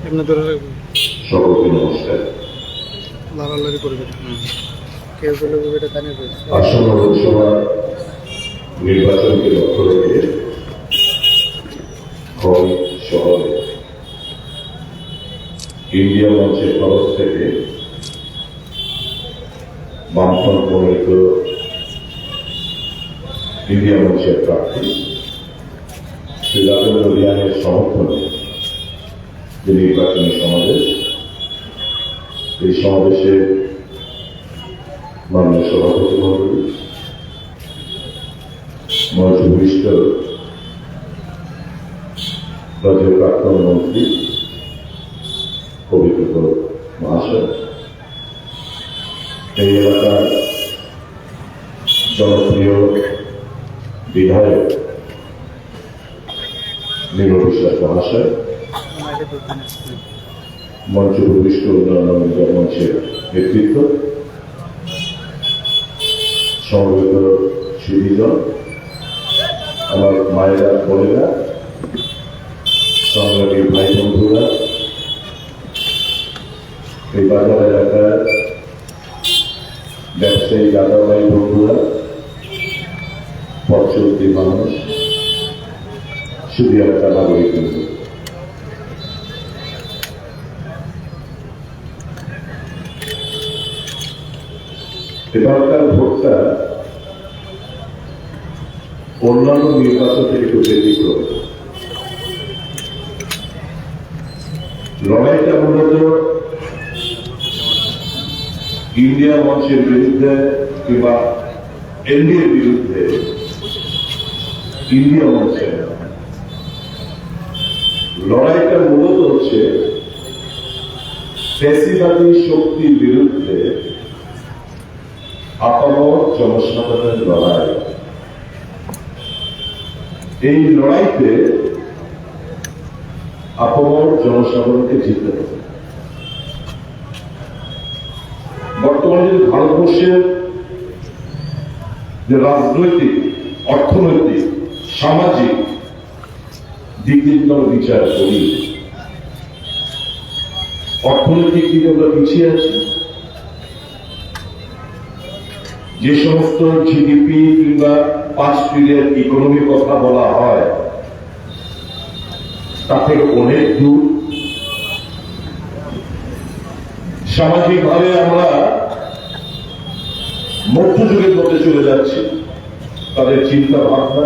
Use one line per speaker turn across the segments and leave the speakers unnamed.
সকলকে নমস্কার। আসন্ন লোকসভা নির্বাচনকে লক্ষ্য রেখে খড় শহরে ইন্ডিয়া মঞ্চের তরফ থেকে বামফ্রন্ট মনোনীত ইন্ডিয়া মঞ্চের প্রার্থী শ্রী রাজেন্দ্র রিয়ানের সমর্থনে যে নির্বাচনী সমাবেশ, এই সমাবেশে মাননীয় সভাপতি মণ্ডলী, মঞ্চভূমিষ্ঠ রাজ্যের প্রাক্তন মন্ত্রী পবিত্র মহাশয়, এই এলাকার জনপ্রিয় বিধায়ক নির্মল বিশ্বাস মহাশয়, মঞ্চভূমিষ্ঠ উন্নয়ন মঞ্চের নেতৃত্ব, সমবেত সুধীজন, আমার মায়েরা বোনেরা, সংগ্রামী ভাই বন্ধুরা, এই বাজার এলাকার ব্যবসায়ী দাদা ভাই বন্ধুরা, পথচলতি মানুষ, শুধু এলাকার নাগরিক বন্ধু, এবারকার ভোটটা অন্যান্য নির্বাচন থেকে একটু ব্যতিক্রম। লড়াইটা মূলত ইন্ডিয়া মঞ্চের বিরুদ্ধে কিংবা এনডিএর বিরুদ্ধে ইন্ডিয়া মঞ্চের লড়াইটা মূলত হচ্ছে ফ্যাসিবাদী শক্তির বিরুদ্ধে আপামর জনসাধারণের লড়াই। এই লড়াইতে আপামর জনসাধারণকে জিততে হবে। বর্তমানে ভারতবর্ষের যে রাজনৈতিক, অর্থনৈতিক, সামাজিক দিক দিয়ে আমরা বিচার করি, অর্থনৈতিক দিকে আমরা পিছিয়ে আছি। যে সমস্ত জিডিপি কিংবা 5 ট্রিলিয়ন ইকোনমির কথা বলা হয় তার থেকে অনেক দূর। সামাজিকভাবে আমরা মধ্যযুগের মধ্যে চলে যাচ্ছি। তাদের চিন্তা ভাবনা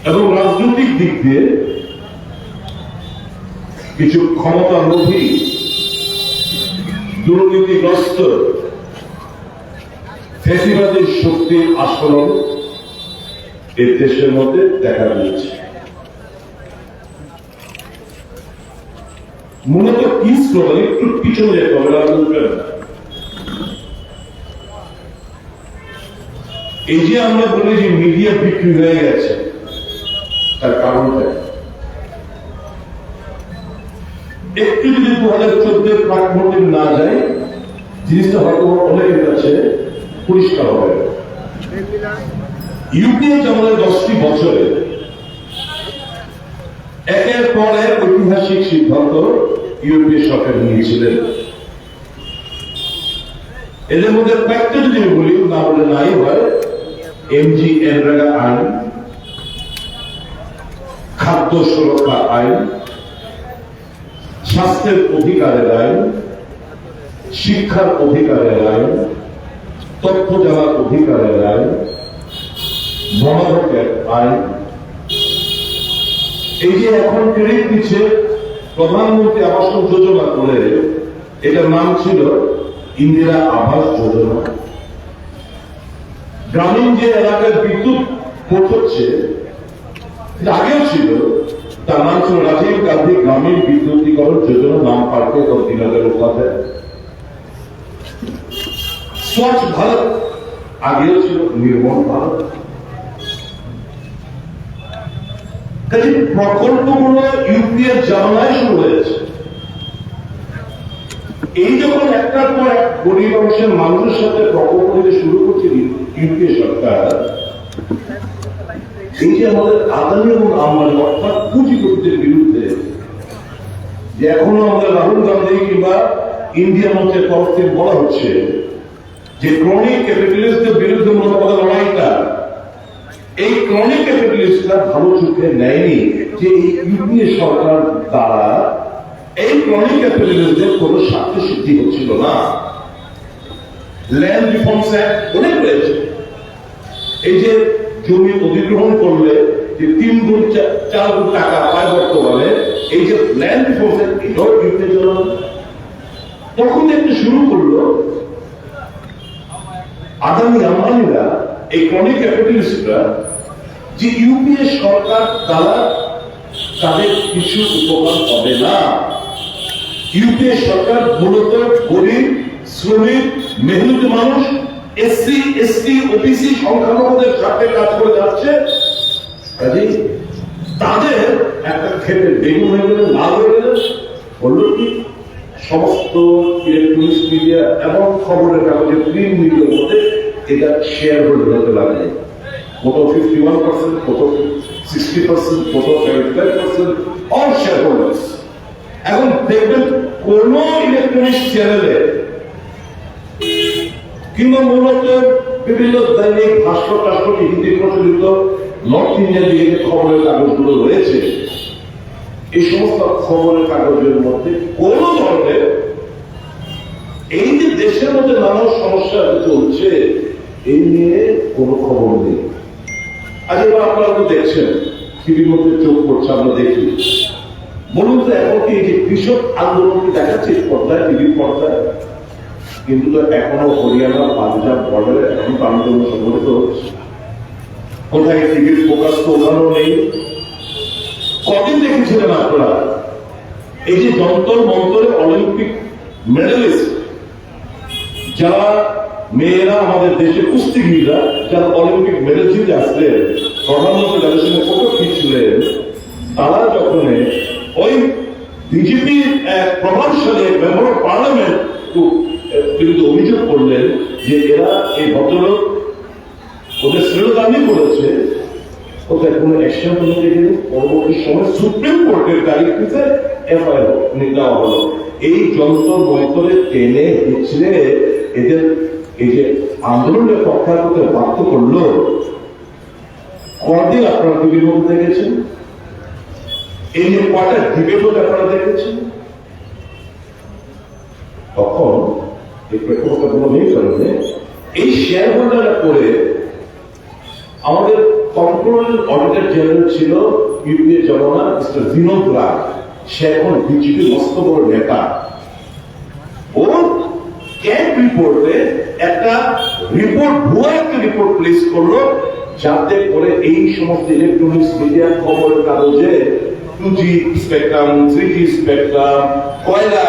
এবং রাজনৈতিক দিক দিয়ে কিছু ক্ষমতা লোভী, দুর্নীতিগ্রস্ত ফ্যাসিবাদী শক্তির আস্ফোরণ এই দেশের মধ্যে দেখা দিয়েছে। মূলত কি স্লোগান, একটু পিছনে যেতে হবে। এই যে আমরা বলি যে মিডিয়া বিক্রি হয়ে গেছে, তার কারণটা একটু যদি 2014 প্রাক ভোটে না যায়, জিনিসটা হয়তো অনেকের কাছে পরিষ্কার হবে। ইউপিএ যেমন 10টি বছরে একের পর এক ঐতিহাসিক সিদ্ধান্ত ইউপিএ সরকার নিয়েছিলেন। এদের মধ্যে কয়েকটা যদি বলি, না বলে নাই হয়, এমজি এনরেগা আইন, খাদ্য সুরক্ষা আইন, স্বাস্থ্যের অধিকারের আইন, শিক্ষার অধিকারের আইন, তথ্য জানার অধিকারের আইন, মহারকের আইন। এই যে এখন ক্রেডিট দিচ্ছে প্রধানমন্ত্রী আবাস যোজনা করে, এটার নাম ছিল ইন্দিরা আবাস যোজনা। গ্রামীণ যে এলাকার বিদ্যুৎ পৌঁছচ্ছে, আগেও ছিল, তার নাম ছিল রাজীব গান্ধী গ্রামীণ বিদ্যুতীকরণ যোজনা, নাম পাল্টে এবং দিনদের উপাধ্যায়। স্বচ্ছ ভারত আগেও ছিল, নির্মল ভারত। কাজে প্রকল্পগুলো ইউপিএ জামানায় শুরু হয়েছে। এই যখন একটার পর এক গরিব অংশের মানুষের সাথে প্রকল্প দিতে শুরু করছে ইউপিএ সরকার, এই যে আমাদের আদানি এবং আম্বানি অর্থাৎ পুঁজিপতিদের বিরুদ্ধে যে এখনো আমাদের রাহুল গান্ধী কিংবা ইন্ডিয়া মঞ্চের তরফ থেকে বলা হচ্ছে যে ক্রনিক ক্যাপিটালিস্টদের বিরুদ্ধে মূলত আমাদের লড়াইটা, এই ক্রনিক ক্যাপিটালিস্টরা ভালো চোখে নেয়নি যে এই ইউপিএ সরকার দ্বারা এই ক্রনিক ক্যাপিটালিস্টদের কোন স্বার্থ সিদ্ধি হচ্ছিল না। ল্যান্ড রিফর্মস অ্যাক্ট অনেক রয়েছে, এই যে জমি অধিগ্রহণ করলে যে 3 গুণ 4 গুণ টাকা পায় বর্তমানে, এই যে ল্যান্ড রিফর্মস অ্যাক্ট এটাও ইউপিএ জন্য তখন একটা শুরু করলো আদানি আম্বানিরা, এই ক্রনিক ক্যাপিটালিস্টরা, যে ইউপিএ সরকার দ্বারা তাদের কিছু উপকার হবে না। ইউপিএ সরকার মূলত গরিব, শ্রমিক, মেহনতি মানুষ, এসসি এসটি ওবিসি সংখ্যালঘুদের স্বার্থে কাজ করে যাচ্ছে। কাজেই তাদের একটা ক্ষেত্রে বেগুন হয়ে গেলে, লাল হয়ে গেলে, বলল কি সমস্ত ইলেকট্রনিক্স মিডিয়া এবং খবরের কাগজে প্রিন্ট মিডিয়ার মধ্যে এটা শেয়ার হোল্ডার হতে লাগে। কত 51%, কত 60%, কত 75%, অল শেয়ার হোল্ডার্স। এখন দেখবেন কোন ইলেকট্রনিক্স চ্যানেলে কিংবা মূলত বিভিন্ন দৈনিক ভাস্কর টাস্কর হিন্দি প্রচলিত নর্থ ইন্ডিয়ান দিকে যে খবরের কাগজগুলো রয়েছে, এই সমস্ত খবরের কাগজের মধ্যে কোন ধরনের এই যে দেশের মধ্যে নানা সমস্যা চলছে এই নিয়ে কোনো খবর নেই। আজ এবার আপনারা তো দেখছেন, টিভির মধ্যে চোখ পড়ছে, আমরা দেখি। বলুন তো এখন কি এই যে কৃষক আন্দোলন কি দেখাচ্ছে পর্দায়, টিভির পর্দায়? কিন্তু তো এখনো হরিয়ানা, পাঞ্জাব বর্ডারে এখন আন্দোলন সংগঠিত হচ্ছে। কোথায় টিভির ফোকাস তো ওখানেও নেই। কদিন দেখেছিলেন আপনারা এই যে যন্তর মন্তরে অলিম্পিক মেডেলিস্ট যারা মেয়েরা, আমাদের দেশে কুস্তিগিরা যারা অলিম্পিক মেডেল জিতে আসলেন, প্রধানমন্ত্রী যাদের সঙ্গে ফটো খিঁচলেন, তারা যখন ওই বিজেপির এক প্রভাবশালী মেম্বার অফ পার্লামেন্ট বিরুদ্ধে অভিযোগ করলেন যে এরা এই ভদ্রলোক ওদের শ্রেণীদানি করেছে, ওদের কোনো অ্যাকশন নিতে গেলে পরবর্তী সময় সুপ্রিম কোর্টের গাড়িতে এফআইআর নেওয়া হলো। এই যন্ত্র মন্ত্রে টেনে হিচড়ে এদের এই যে আন্দোলনের প্রত্যাহার করতে বাধ্য করলো। কদিন আপনারা টিভির মধ্যে দেখেছেন, এই যে কয়টা ডিবেট হতে আপনারা দেখেছেন। তখন এই প্রেক্ষাপটটা কোনো নেই কারণে এই শেয়ার হোল্ডাররা করে আমাদের কন্ট্রোল অডিটর জেনারেল ছিল ইউপিএ জমানা মিস্টার বিনোদ রায়, সে এখন বিজেপি মস্ত বড় নেতা। ও ক্যাম্প রিপোর্টে একটা রিপোর্ট, ভুয়া একটা রিপোর্ট প্লেস করলো, যাতে করে এই সমস্ত ইলেকট্রনিক্স মিডিয়ার খবরের কাগজে 2G স্পেকট্রাম, 3G স্পেকট্রাম, কয়লা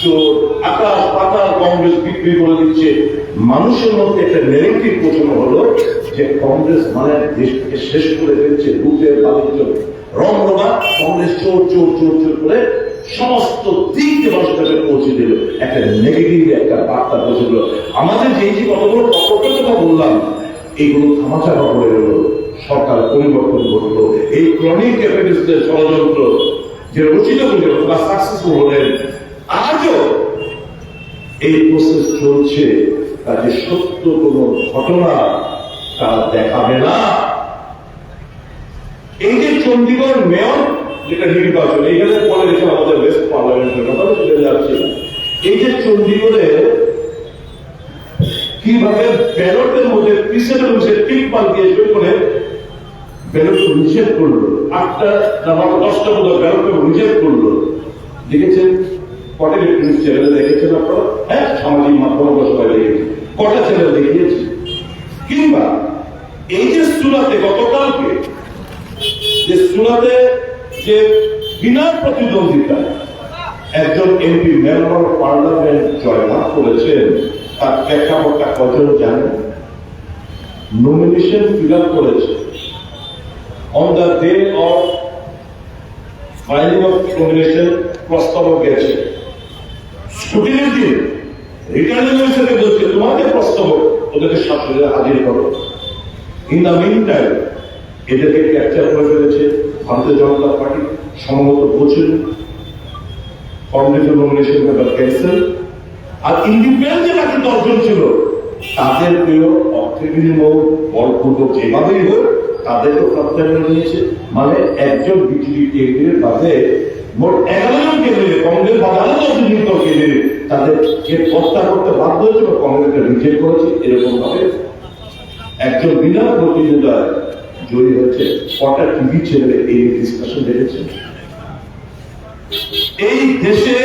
চোর, আকাশ পাতাল কংগ্রেস বিক্রি করে দিচ্ছে। মানুষের মধ্যে একটা নেগেটিভ পোষণা হলো যে কংগ্রেস মানে দেশকে শেষ করে দিচ্ছে, লুটের বাণিজ্য রমরমা, কংগ্রেস চোর চোর চোর চোর করে সমস্ত দিক দিয়ে মানুষের কাছে পৌঁছে দিল, একটা নেগেটিভ একটা বার্তা পৌঁছে দিল। আমাদের যে কতগুলো প্রকল্পের কথা বললাম, এইগুলো থামাচাপা পড়ে গেল, সরকার পরিবর্তন ঘটলো। এই ক্রনিক ক্যাপিটালিস্টদের ষড়যন্ত্র যে রচিত হয়েছিল বা সাকসেসফুল হলেন, আজও এই প্রসেস চলছে। তাদের সত্য কোন ঘটনা তারা দেখাবে না। এই যে চণ্ডীগড় মেয়র যেটা নির্বাচন, এইখানে পরে দেখুন আমাদের ওয়েস্ট পার্লামেন্টের কথা চলে যাচ্ছে। এই যে চণ্ডীগড়ে কিভাবে ব্যালটের মধ্যে পিছনে বসে টিক মার দিয়ে শুরু করে ব্যালট রিজেক্ট করলো, 8টা না 10টা মতো ব্যালট রিজেক্ট করলো। দেখেছেন কটা ইলেকট্রনিক্স চ্যানেলে দেখেছেন আপনারা? হ্যাঁ, সামাজিক মাধ্যমে সবাই দেখেছেন, কটা চ্যানেল দেখিয়েছে। কিংবা এই যে সুরাতে গতকালকে যে সুরাতে যে বিনা প্রতিদ্বন্দ্বিতা একজন এমপি মেম্বার অফ পার্লামেন্ট জয়লাভ করেছেন, তার প্রেক্ষাপটটা কজন জানেন? নমিনেশন ফিল আপ করেছে on the day of filing of nomination, প্রস্তাব গেছে স্কুটিনির দিন রিটার্নিং অফিসারকে বলছে তোমাদের প্রস্তাব ওদেরকে শাসনে হাজির করো। ইন দ্য মিন টাইম এদেরকে ক্যাপচার করে ফেলেছে ভারতীয় জনতা পার্টি, সম্ভবত বোঝেন কংগ্রেসের নমিনেশন পেপার ক্যান্সেল। আর ইন্ডিপেন্ডেন্ট যে বাকি 10 জন ছিল তাদের প্রিয় অর্থের বিনিময় বলপূর্বক যেভাবেই হোক তাদেরকে প্রত্যাহার নিয়েছে। মানে একজন বিজেপি কেন্দ্রের বাদে মোট 11 জন কেন্দ্রে কংগ্রেস বা আরো 10 জন কেন্দ্রে তাদেরকে প্রত্যাহার করতে বাধ্য হয়েছে বা কংগ্রেসকে রিজেক্ট করেছে। এরকম ভাবে একজন বিনা প্রতিযোগিতায় জয়ী হয়েছে। কটা টিভি চ্যানেলে এই ডিসকাশন দেখেছে। এই দেশে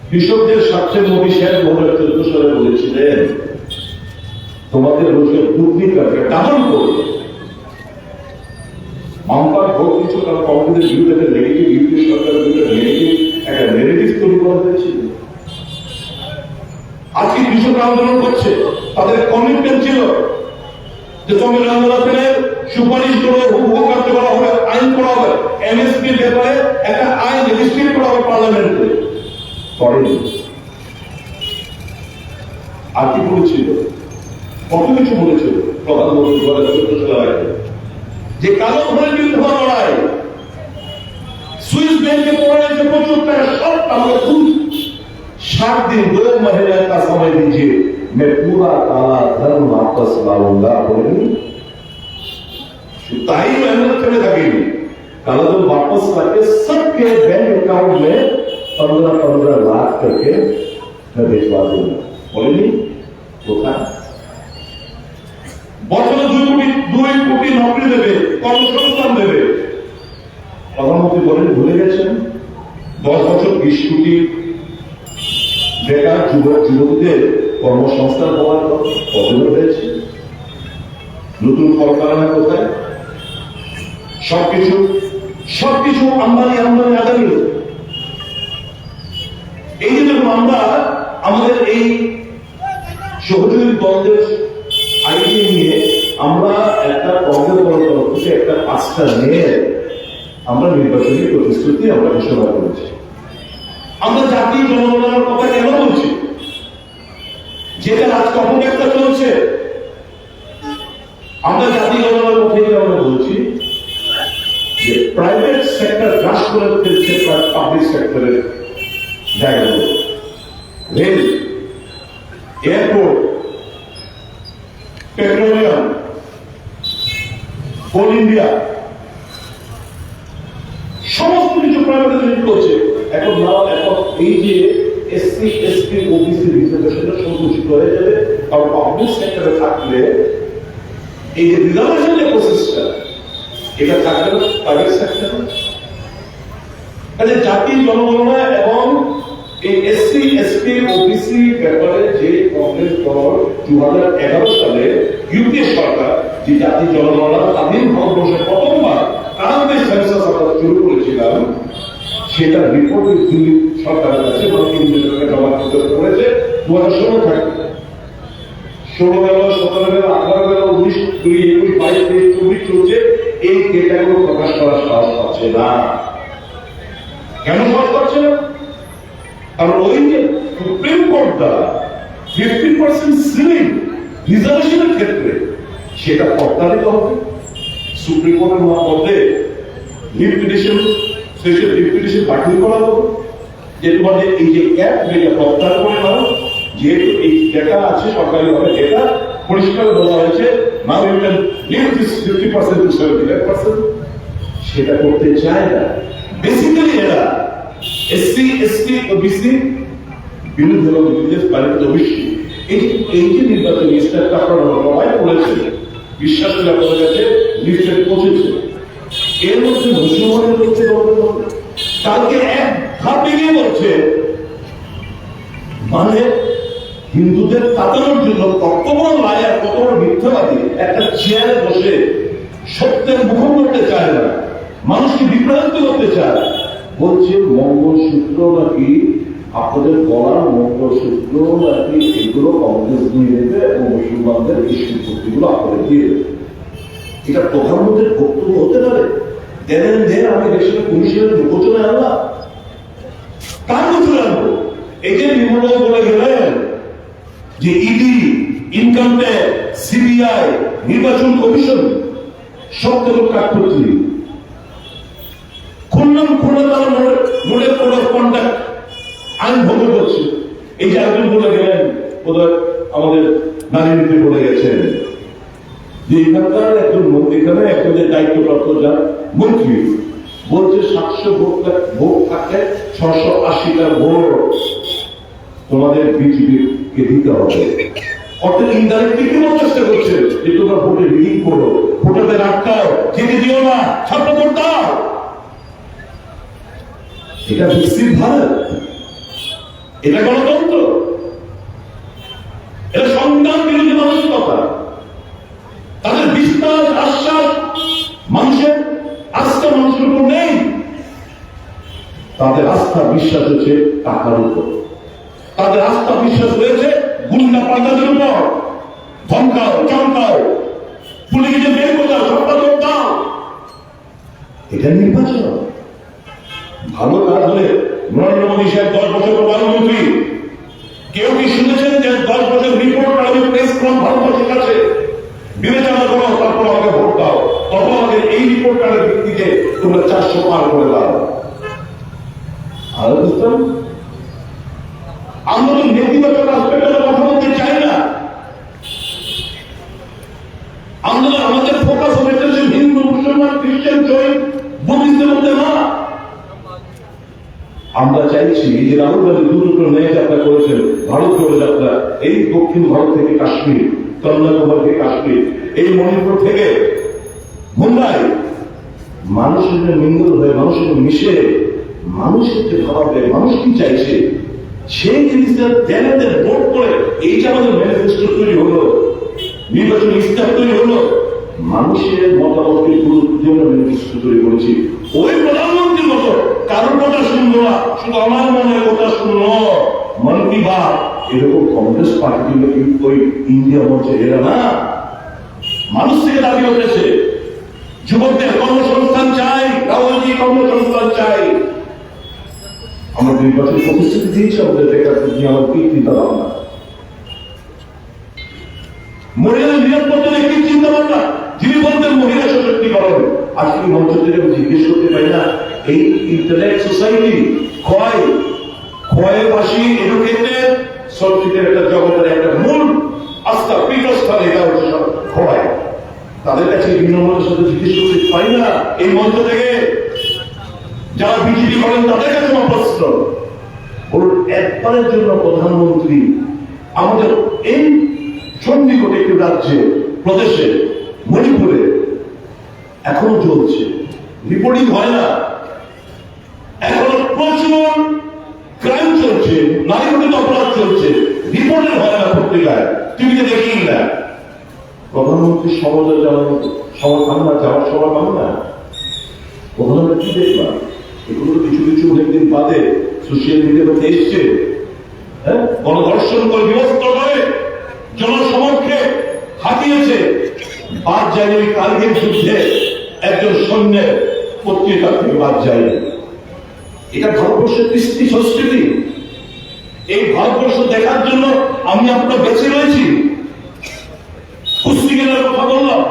কৃষকদের স্বার্থে মোদী সাহেব 2014 সালে বলেছিলেন তোমাদের রোজগার দুর্নীতি ডাবল করবে। বাম্পার ভোট দিচ্ছ কারণ কংগ্রেসের বিরুদ্ধে নেগেটিভ, ইউপি সরকারের বিরুদ্ধে নেগেটিভ একটা নেগেটিভ তৈরি করা হয়েছিল। আজকে কৃষক আন্দোলন করছে, তাদের কমিটমেন্ট ছিল যে সংবিধান আদালতের সুপারিশ করে হুবহু কার্য করা হবে, আইন করা হবে, এমএসপি ব্যাপারে একটা আইন রেজিস্ট্রেট করা হবে পার্লামেন্টে। করেনি। আর কি বলেছিল? কত কিছু বলেছিল প্রধানমন্ত্রী 2014 সালের আগে, যে কালো ধনের বিরুদ্ধে লড়াই, সুইস ব্যাংকে পড়ে রয়েছে প্রচুর টাকা, সব আমাকে খুব 60 दिन 2 महीने का समय दीजिए, मैं पूरा काला धन वापस लाऊंगा। बोलेंगे ताई मेहनत करने लगेगी, काला धन वापस लाके सबके बैंक अकाउंट में 15-15 लाख करके मैं भिजवा दूंगा। बोलेंगे কোথায়? বছরে 2 কোটি নকরি দেবে, কর্মসংস্থান দেবে। প্রধানমন্ত্রী বলেন ভুলে গেছেন 10 বছর 20 কোটি বেকার যুবক যুবতীদের কর্মসংস্থান হওয়ার কখন হয়েছে? নতুন কলকারখানা কোথায়? সবকিছু আম্বানি আদানি। এই যে যখন আমরা আমাদের এই সহযোগী দলদের আইডিয়া নিয়ে আমরা একটা কংগ্রেস একটা 5টা নিয়ে আমরা নির্বাচনী প্রতিশ্রুতি আমরা ঘোষণা করেছি। আমরা জাতীয় জনগণনার কথা কেন বলছি? যেটা আজকে অপব্যাখ্যা চলছে। আমরা জাতীয় জনগণনার কথা আমরা বলছি যে প্রাইভেট সেক্টর হ্রাস করে ফেলছে পাবলিক সেক্টরের জায়গাগুলো, রেল, এয়ারপোর্ট, পেট্রোলিয়াম, কোল ইন্ডিয়া, সমস্ত কিছু প্রাইভেটাইজেশন করছে। এখন এই যে এসসি এসটি ওবিসি রিজার্ভেশনটা সন্তুষ্ট হয়ে যাবে, কারণ পাবলিক সেক্টরে থাকলে এই যে রিজার্ভেশনের প্রসেসটা এটা থাকবে না প্রাইভেট সেক্টরে। কাজে জাতীয় জনগণনা এবং এই এসসি এসটি ওবিসি ব্যাপারে যে কংগ্রেস দল 2011 সালে ইউপিএ সরকার যে জাতীয় জনগণনা স্বাধীন ভারতবর্ষে প্রথমবার কারণে সেন্সাস আমরা শুরু করেছিলাম, সেটা রিপোর্ট দিল্লি সরকারের কাছে কেন্দ্রীয় সরকার জমা করতে করেছে 2016 থাকে। 16 গেল, 17 গেল, 18 গেল, 19, 20, 21, 22, 23, 24 চলছে। এই ডেটাগুলো প্রকাশ করার সাহস পাচ্ছে না। কেন সাহস পাচ্ছে না? কারণ ওই যে সুপ্রিম কোর্ট দ্বারা 50% সিলিং রিজার্ভেশনের ক্ষেত্রে সেটা প্রত্যাহারিত হবে। সুপ্রিম কোর্টের মধ্যে লিপিটেশন বাতিল করা হবে, যে তোমাদের এই যে ক্যাপ যেটা প্রত্যাহার করে নাও, যেহেতু এই ডেটা আছে সরকারিভাবে ডেটা পরিষ্কার বলা হয়েছে, now you can leave this 50% to 75%। সেটা করতে চায় না। বেসিক্যালি এরা এসসি এসটি ওবিসি বিরুদ্ধে পালিত অবশ্যই এই যে নির্বাচনী স্টেপটা আপনারা সবাই করেছেন, বিশ্বাস করে আপনাদের কাছে লিস্টেড পৌঁছেছে। এর মধ্যে মুসলমানের হচ্ছে কালকে এক ধাপ এগিয়ে বলছে, মানে হিন্দুদের কাটানোর জন্য কত বড় লায়ার, কত বড় মিথ্যাবাদী একটা চেয়ারে বসে সত্যের মুখ করতে চায় না, মানুষকে বিভ্রান্ত করতে চায়। বলছে মঙ্গলসূত্র নাকি আপনাদের গলার মঙ্গলসূত্র নাকি এগুলো কংগ্রেস নিয়ে দেবে এবং মুসলমানদের এই সম্পত্তিগুলো আপনাদের দিয়ে দেবে। এটা প্রধানমন্ত্রীর বক্তব্য হতে পারে? দেন আমি দেশের পুলিশের লোকজনে আনলাম, কার লোকজনে আনবো? এই যে নির্মল বলে গেলেন যে ইডি, ইনকাম ট্যাক্স, সিবিআই, নির্বাচন কমিশন সব থেকে কাঠপুতলি খুলনাম খুলে তারা মোডের কোড অফ কন্ডাক্ট আইন ভঙ্গ করছে। এই যে একজন বলে গেলেন, বোধহয় আমাদের নারী নীতি বলে গেছেন যে এখানকার এখানে একজন দায়িত্বপ্রাপ্ত যার মন্ত্রী বলছে 700 ভোট থাকলে 680টা ভোট তোমাদের বিজেপিকে দিতে হবে। অর্থাৎ ইনডাইরেক্টলি কি বলার চেষ্টা করছে যে তোমরা ভোটে রিলিং করো, ভোটারদের আটকাও, যেতে দিও না, ছাত্র ভোট দাও। এটা বিকশিত ভারত, এটা গণতন্ত্র, এটা সংবিধান বিরোধী মানসিকতা। তাদের বিশ্বাস আশ্বাস মানুষের আস্থা মানুষের উপর নেই, তাদের আস্থা বিশ্বাস হচ্ছে টাকার উপর, তাদের আস্থা বিশ্বাস রয়েছে গুন্ডা পাল্টাদের উপর। ধমকাও, চমকাও, পুলিশকে বের করে দাও, সবটা দাও। এটা নির্বাচন ভালো কাজ হলে নরেন্দ্র মোদী সাহেব 10 বছর প্রধানমন্ত্রী, কেউ কি শুনেছেন যে 10 বছর রিপোর্ট আমি প্রেস করলাম ভারতবর্ষের কাছে, বিবেচনা করো, তারপর আমাকে ভোট দাও, তখন আমাদের এই রিপোর্ট কার্ডের ভিত্তিতে তোমরা 400 পার করে দাও। আর বুঝতাম আমরা তো নেতিবাচক আসপেক্টের কথা বলতে চাই না। আমরা আমাদের ফোকাস হয়েছে হিন্দু, মুসলমান, খ্রিস্টান, জৈন, বুদ্ধিস্টের মধ্যে না। আমরা চাইছি যে রাহুল গান্ধী দুটো ন্যায় যাত্রা করেছেন, ভারত জোড়ো যাত্রা, এই দক্ষিণ ভারত থেকে কাশ্মীর, কন্যাকুমারী থেকে কাশ্মীর, এই মণিপুর থেকে মুম্বাই, মানুষের মিঙ্গল হয়ে মানুষের মিশে মানুষের যে ভাবাবে মানুষ কি চাইছে সেই জিনিসটা জেনাদের ভোট করে এই যে আমাদের ম্যানিফেস্টো তৈরি হলো, নির্বাচন ইস্তাহার তৈরি হলো, মানুষের মতামতের গুরুত্বের জন্য ম্যানিফেস্টো তৈরি করেছি। ওই প্রধানমন্ত্রীর মতো কারোর কথা শুনবো না, শুধু আমার মনের কথা শুনলো, মন কি বাত, এরকম কংগ্রেস পার্টি ওই ইন্ডিয়া মঞ্চে এরা না। মানুষ থেকে দাবি উঠেছে যুবকদের কর্মসংস্থান চাই, রাহুলজি কর্মসংস্থান চাই। আমরা নির্বাচন প্রতিশ্রুতি দিয়েছি আমাদের বেকার নিয়ে আমার কি চিন্তা ভাবনা, মহিলাদের নিরাপত্তা নিয়ে কি চিন্তা ভাবনা। যিনি বলতেন মহিলা সশক্তিকরণ, আজকে মঞ্চ থেকে জিজ্ঞেস করতে পারি না এই ইন্টারনেট সোসাইটি ক্ষয়বাসী এডুকেটেড সংস্কৃতির একটা জগতের একটা মূল আস্থা পীঠস্থান, এটা হচ্ছে ক্ষয়। তাদের কাছে বিনম্রতার সাথে জিজ্ঞেস করতে পারি না এই মঞ্চ থেকে, যারা বিজেপি করেন তাদের কাছে আমার প্রশ্ন, বলুন একবারের জন্য প্রধানমন্ত্রী আমাদের এই চণ্ডীগড় একটি রাজ্যে, প্রদেশে, মণিপুরে এখনো চলছে, রিপোর্টিং হয় না, এখনো প্রচুর ক্রাইম চলছে, নারী ঘটিত অপরাধ চলছে, রিপোর্টের হয় না, পত্রিকায় টিভিতে দেখি না। প্রধানমন্ত্রী সমাজে যাওয়ার যাওয়ার সময় পান না, প্রধানমন্ত্রী কি দেখলাম এগুলো কিছু কিছু অনেকদিন বাদে সোশ্যাল মিডিয়াতে এসছে, হ্যাঁ, গণধর্ষণ করে বিভক্ত করে জনসমক্ষে হাতিয়েছে। বাদ যায়নি ওই কার্গিল যুদ্ধে একজন সৈন্যের পত্রিকা থেকে বাদ যায়নি। এটা ভারতবর্ষের কৃষ্টি সংস্কৃতি, এই ভারতবর্ষ দেখার জন্য আমি আপনার বেঁচে রয়েছি। কুস্তিগেলের কথা বললাম,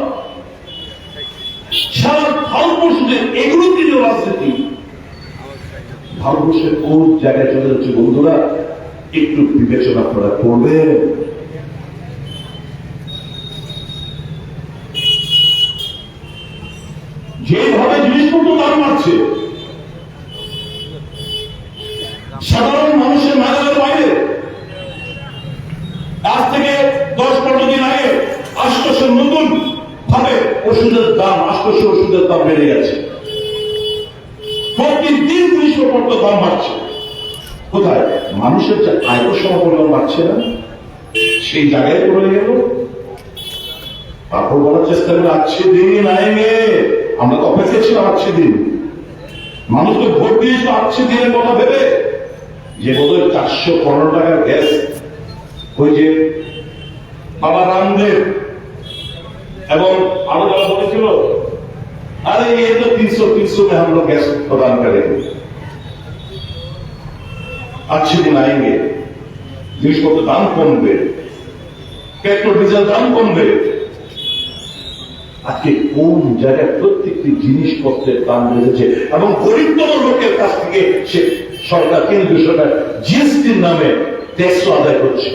সারা ভারতবর্ষে এগুলো কি রাজনীতি, ভারতবর্ষের কোন জায়গায় চলে যাচ্ছে বন্ধুরা, একটু বিবেচনা করা করবেন। যেভাবে জিনিসপত্র দাম বাড়ছে, সাধারণ মানুষের নাগালের বাইরে। আজ থেকে 10-15 দিন আগে 800 নতুন ভাবে ওষুধের দাম, 800 ওষুধের দাম বেড়ে গেছে, প্রতিদিন জিনিসপত্র দাম বাড়ছে। কোথায় মানুষের যে আয় সমপরিমাণ বাড়ছে না, সেই জায়গায় পড়ে গেল। তারপর বলার চেষ্টা করে আজকে দিন আয়েঙ্গে, আমরা তো অপেক্ষা ছিলাম আজকে দিন, মানুষ তো ভোট দিয়েছিল আজকে দিনের কথা ভেবে, যে বোধহয় 415 টাকার গ্যাস, ওই যে বাবা রামদেব এবং আরো যারা বলেছিল अरे ये तो 300 में हम लोग गैस प्रदान करेंगे, अच्छे दिन आएंगे, जिनिसपत्र दाम कमবে। পেট্রোল ডিজেল দাম কমবে। আজকে কোন জায়গায় প্রত্যেকটি জিনিসপত্রের দাম বেড়েছে এবং গরিবতম লোকের কাছ থেকে সে সরকার, কেন্দ্রীয় সরকার জিএসটির নামে ট্যাক্স আদায় করছে।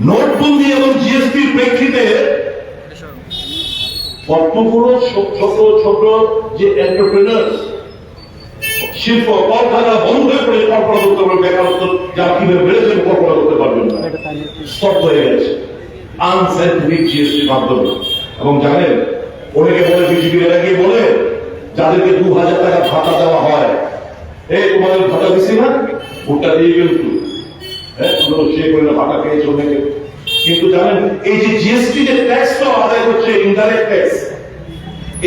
নোটবন্দি এবং জিএসটির প্রেক্ষিতে কতগুলো ছোট ছোট যে এন্টারপ্রেনার, শিল্প কলকারখানা বন্ধ হয়ে পড়ে কল্পনা করতে পারবে, বেকারত্ব যারা কিভাবে বেড়েছে কল্পনা করতে পারবেন না, স্তব্ধ হয়ে গেছে আনসাইন্টিফিক জিএসটির মাধ্যমে। এবং জানেন, অনেকে বলে, বিজেপি এরা গিয়ে বলে যাদেরকে 2000 টাকা ভাতা দেওয়া হয়, এই তোমাদের ভাতা দিচ্ছি না, ভোটটা দিয়ে কিন্তু সে করে ভাতা পেয়েছে অনেকে। কিন্তু জানেন, এই যে জিএসটি যে ট্যাক্সটা আদায় করছে, ইনডাইরেক্ট ট্যাক্স,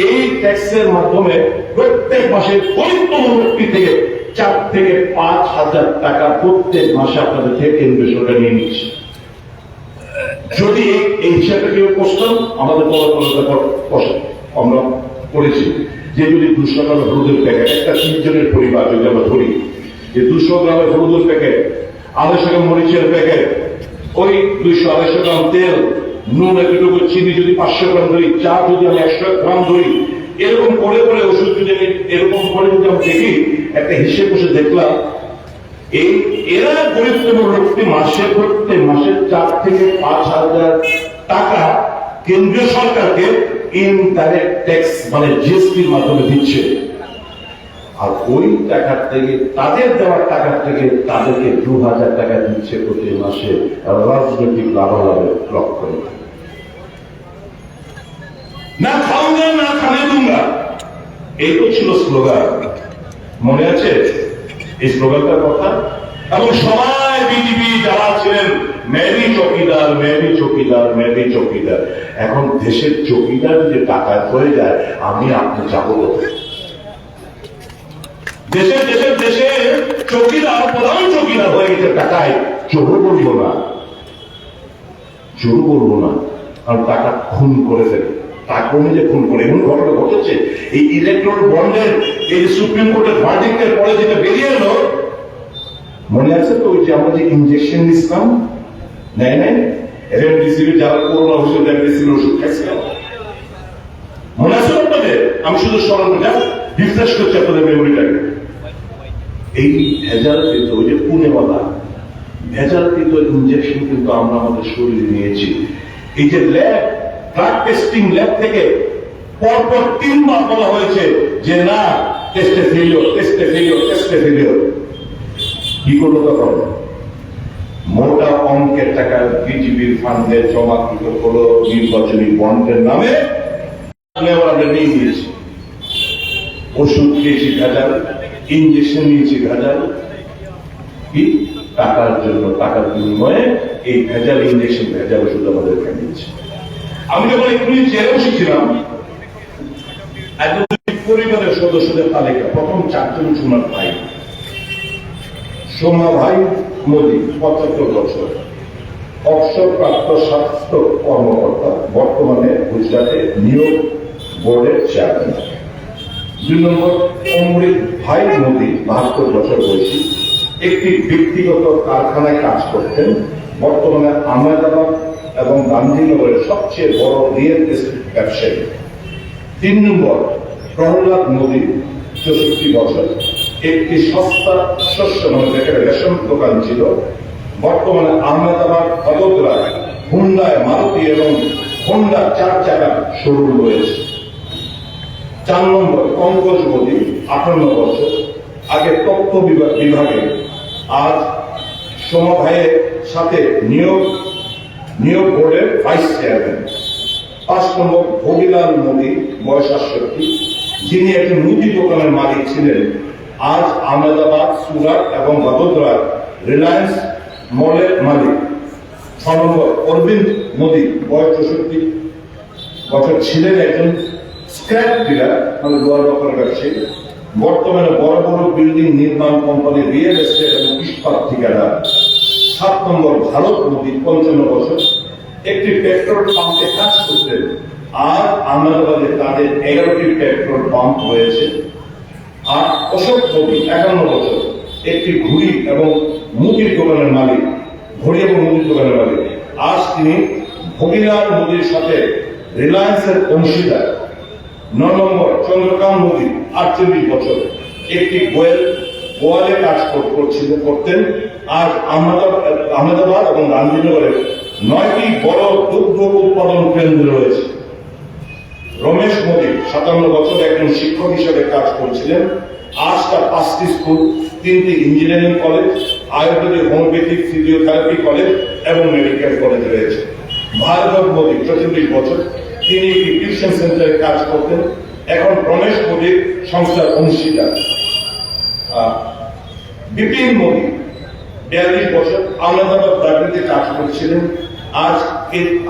এই ট্যাক্সের মাধ্যমে প্রত্যেক মাসে গরিবতম ব্যক্তি থেকে 4 থেকে 5,000 টাকা প্রত্যেক মাসে আপনাদের থেকে কেন্দ্রীয় সরকার নিয়ে নিচ্ছে। যদি এই হিসাবটা কেউ করতাম, আমাদের আমরা করেছি যে যদি 200 গ্রামের হলুদের প্যাকেট, একটা 3 জনের পরিবার যদি আমরা ধরি, যে 200 গ্রামের হলুদের প্যাকেট, 250 গ্রাম মরিচের প্যাকেট, ওই 200-250 গ্রাম তেল, নুন একটুকু, চিনি যদি 500 গ্রাম ধরি, চা যদি আমি 100 গ্রাম ধরি, এরকম করে করে ওষুধ যদি আমি এরকম করে যদি আমি দেখি, একটা হিসেব বসে দেখলাম এই এরা গরিবতম লোকটি মাসে প্রত্যেক মাসে 4 থেকে 5,000 টাকা কেন্দ্রীয় সরকারকে ইনডাইরেক্ট ট্যাক্স মানে জিএসটির মাধ্যমে দিচ্ছে। আর ওই টাকার থেকে, তাদের দেওয়ার টাকার থেকে তাদেরকে 2,000 টাকা দিচ্ছে প্রতি মাসে রাজনৈতিক লাভালাভের লক্ষ্য। না খাওয়া না খানে দুঙ্গা, এই তো ছিল স্লোগান, মনে আছে এই স্লোগানটার কথা? এবং সবাই বিজেপি যারা ছিলেন, মেরি চৌকিদার, মেরি চৌকিদার, মেরি চৌকিদার। এখন দেশের চৌকিদার যদি টাকায় হয়ে যায়, আমি আপনি যাবো দেশের দেশের দেশের চৌকিদার, প্রধান চৌকিদার হয়ে গেছে টাকায়। চোর বলবো না, চোর বলবো না, কারণ টাকা খুন করে ফেলে, টাকা যে খুন করে। এমন ঘটনা ঘটেছে এই ইলেকট্রল বন্ডের, এই সুপ্রিম কোর্টের ভার্ডিক্টের পরে যেটা বেরিয়ে এলো, মনে আছে তো? ওই যে আমরা যে ইঞ্জেকশন দিচ্ছিলাম, নেয় নেয় রেমডেসিভির, যারা করোনা ওষুধ রেমডেসিভির ওষুধ খাইছিলাম, মনে আছে আপনাদের? আমি শুধু স্মরণ রিফ্রেশ করছি আপনাদের মেমোরিটাকে। এই ভেজালকৃত, ওই যে পুনেওয়ালা ভেজালকৃত ইঞ্জেকশন কিন্তু আমরা আমাদের শরীরে নিয়েছি। এই যে ল্যাব, ড্রাগ টেস্টিং ল্যাব থেকে পরপর 3 বার বলা হয়েছে যে না, টেস্টে ফেলিওর, টেস্টে ফেলিওর, টেস্টে ফেলিওর। কি করলো তখন? মোটা অঙ্কের টাকা বিজেপির ফান্ডে জমাকৃত হলো নির্বাচনী বন্ডের নামে, আমরা নিয়ে নিয়েছি। ওষুধ খেয়েছি ভেজাল, ইঞ্জেকশন নিয়েছি ভেজাল, কি টাকার জন্য, টাকার বিনিময়ে এই ভেজাল ইঞ্জেকশন, ভেজাল ওষুধ আমাদের নিয়েছে। আমি যখন একটু চেয়ারে বসেছিলাম, পরিবারের সদস্যদের তালিকা প্রথম 4 জন সোনার ভাই। সোমা ভাই মোদী, 75 বছর, অবসরপ্রাপ্ত স্বাস্থ্য কর্মকর্তা, বর্তমানে গুজরাটে নিয়োগ বোর্ডের চেয়ারম্যান। 2 নম্বর অমৃত ভাই মোদী, 72 বছর বয়সী, একটি ব্যক্তিগত কারখানায় কাজ করতেন, বর্তমানে আহমেদাবাদ এবং গান্ধীনগরের সবচেয়ে বড় রিয়েল এস্টেট ব্যবসায়ী। 3 নম্বর প্রহ্লাদ মোদী, 64 বছর, একটি সস্তা শস্য মানে রেশন দোকান ছিল, বর্তমানে আহমেদাবাদ, ভদোদরায় হুন্ডায়, মারুতি এবং হোন্ডা 4 চাকার শোরুম রয়েছে। 4 নম্বর পঙ্কজ মোদী, 58 বছর, আগে তথ্য বিভাগে, আজ সোমা ভাইয়ের সাথে নিয়োগ বোর্ডের ভাইস চেয়ারম্যান। 5 নম্বর ভোগীলাল মোদী, বয়স 68, যিনি একটি মুদি দোকানের মালিক ছিলেন, আজ আহমেদাবাদ, সুরাট এবং ভদোদরা রিলায়েন্স মলের মালিক। 6 নম্বর অরবিন্দ মোদী, বয়স 64 বছর, ছিলেন একজন স্ক্র্যাপ ডিলার মানে লোহার দোকানের ব্যবসায়ী, বর্তমানে বড় বড় বিল্ডিং নির্মাণ কোম্পানি, রিয়েল এস্টেট এবং ইস্পাত ঠিকাদার। 7 নম্বর ভারত মোদী, 55 বছর, একটি পেট্রোল পাম্পে কাজ করতেন, আর আহমেদাবাদে তাদের 11টি পেট্রোল পাম্প রয়েছে। আর অশোক মোদী, 51 বছর, একটি ঘুড়ি এবং মুদির দোকানের মালিক, ঘড়ি এবং মুদির দোকানের মালিক, আজ তিনি ভগিনার মোদীর সাথে রিলায়েন্সের অংশীদার। 9 নম্বর, চন্দ্রকান্ত মোদী 48 বছর, একটি গোয়ালে কাজ করতেন। আজ আহমেদাবাদ এবং গান্ধীনগরে 9টি বড় দুগ্ধ উৎপাদন কেন্দ্র রয়েছে। রমেশ মোদী 57 বছর, একজন শিক্ষক হিসেবে কাজ করছিলেন। আজ তার 5টি স্কুল, 3টি engineering college, Ayurvedic, homeopathic, physiotherapy college এবং মেডিকেল কলেজ রয়েছে। ভার্গব মোদী 44 বছর, তিনি একটি টিউশন সেন্টারে কাজ করতেন। এখন রমেশ মোদীর সংস্থার অংশীদার। বিপিন মোদী 42 বছর, আহমেদাবাদ ডাকরিতে কাজ করছিলেন।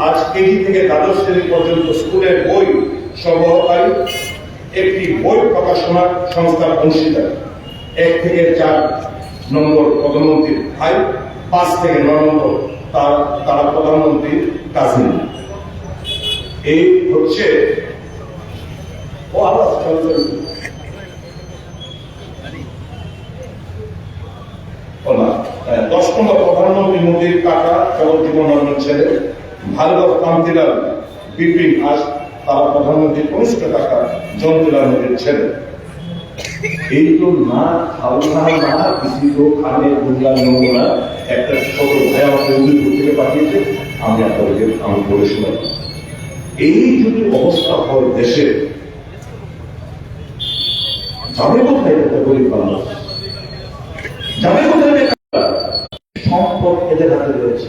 আজ কেজি থেকে দ্বাদশ শ্রেণী পর্যন্ত স্কুলের বই সরবরাহকারী, একটি বই প্রকাশনা সংস্থার অংশীদার। 1 থেকে 4 নম্বর প্রধানমন্ত্রীর ভাই, 5 থেকে 9 নম্বর তারা প্রধানমন্ত্রীর কাজিন। এই হচ্ছে ও আবার 10 নম্বর প্রধানমন্ত্রী মোদীর কাকা জগজ্জীবন ছেলে ভার্গব কান্তিলাল বিপিন, আজ তারা প্রধানমন্ত্রী কনিষ্ঠ কাকা জয়ন্তীলাল মোদীর ছেলে। এই তো না খাওয়া না কিছু তো খানে বুঝলাম নমুনা একটা ছোট ভাই আমাকে উদয়পুর থেকে পাঠিয়েছে, আমি আপনাদেরকে আমি বলে শোনাই। এই যদি অবস্থা হয় দেশে, যাবে কোথায় একটা গরিব মানুষ, যাবে কোথায়? সম্পদ এদের হাতে রয়েছে।